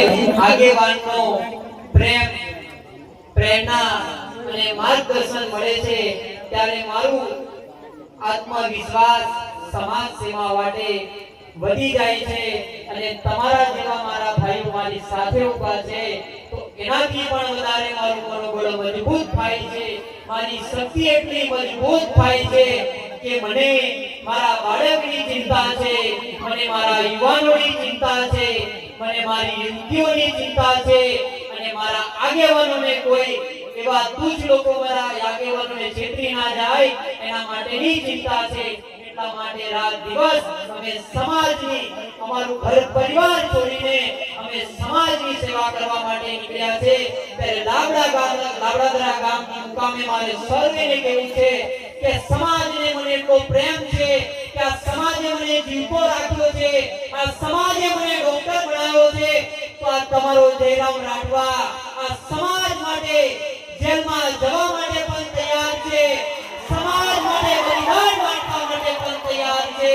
આગેવાનનો પ્રેમ પ્રેરણા અને માર્ગદર્શન મળે છે ત્યારે મારું આત્મવિશ્વાસ સમાજ સેવા માટે વધી જાય છે અને તમારા જેવા મારા ભાઈઓ મારી સાથે ઊભા છે તો એનાથી પણ વધારે મારું મનોબળ મજબૂત થાય છે મારી શક્તિ એટલી મજબૂત થાય છે કે મને મારા બાળકની ચિંતા છે મને મારા યુવાનોની ચિંતા છે મને મારી યુવતીઓની ચિંતા છે અને મારા આગેવાનોને કોઈ એવા તુચ્છ લોકો મારા આગેવાનોને છેતરી ના જાય એના માટેની ચિંતા છે એટલા માટે રાત દિવસ અમે સમાજની અમારું ઘર પરિવાર છોડીને અમે સમાજની સેવા કરવા માટે નીકળ્યા છે ત્યારે લાબડાદરા ગામની મુકામે મારે સર્વેને કહેવું છે કે સમાજને મને એટલો પ્રેમ છે કે આ સમાજે મને જીવતો રાખ્યો છે આ સમાજે મને ડોક્ટર બનાવ્યો છે તો આ તમારો જયરામ રાઠવા આ સમાજ માટે જેલમાં જવા માટે પણ તૈયાર છે સમાજ માટે બલિદાન આપવા માટે પણ તૈયાર છે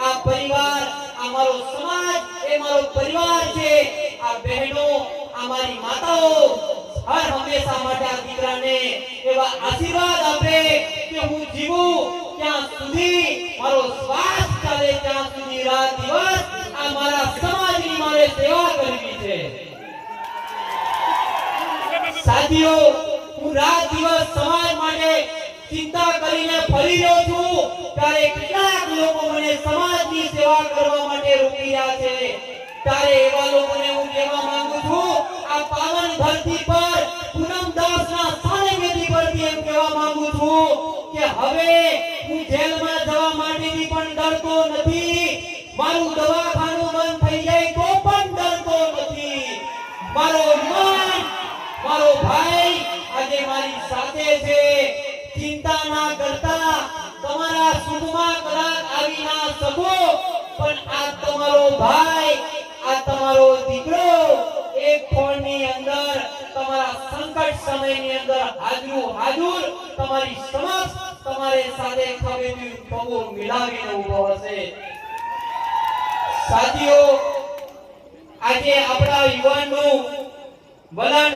આ પરિવાર અમારો સમાજ એ મારો પરિવાર છે આ બહેનો અમારી માતાઓ હર હંમેશા માટે આ દીકરાને એવા આશીર્વાદ આપે કે હું જીવું ત્યાં સુધી મારો શ્વાસ ચાલે ત્યાં સુધી રાત દિવસ આ મારા સમાજની મારે સેવા કરવી છે સાથીઓ હું રાત દિવસ સમાજ માટે ચિંતા કરીને ફરી રહ્યો છું ત્યારે કેટલાક લોકો મને સમાજની સેવા કરવા માટે રોકી રહ્યા છે ત્યારે એવા લોકોને હું કહેવા માંગુ છું આ પાવન ધરતી પર પૂનમદાસના સાનિધ્યથી પરથી એમ કહેવા માંગુ છું કે હવે હું જેલમાં જવા માટેથી પણ ડરતો નથી મારું દવાખાનું બંધ થઈ જાય તો પણ ડરતો નથી મારો મન મારો ભાઈ આજે મારી સાથે છે ચિંતા ના કરતા તમારા સુખમાં કદાચ આવી ના શકો પણ આ તમારો ભાઈ આ તમારો દીકરો એક ફોનની અંદર તમારા સંકટ સમયની અંદર હાજર તમારી સમક્ષ તમારી સાથે ખભેથી ખભો મિલાવીને ઊભો હશે સાથીઓ આજે આપણા યુવાનનું વલણ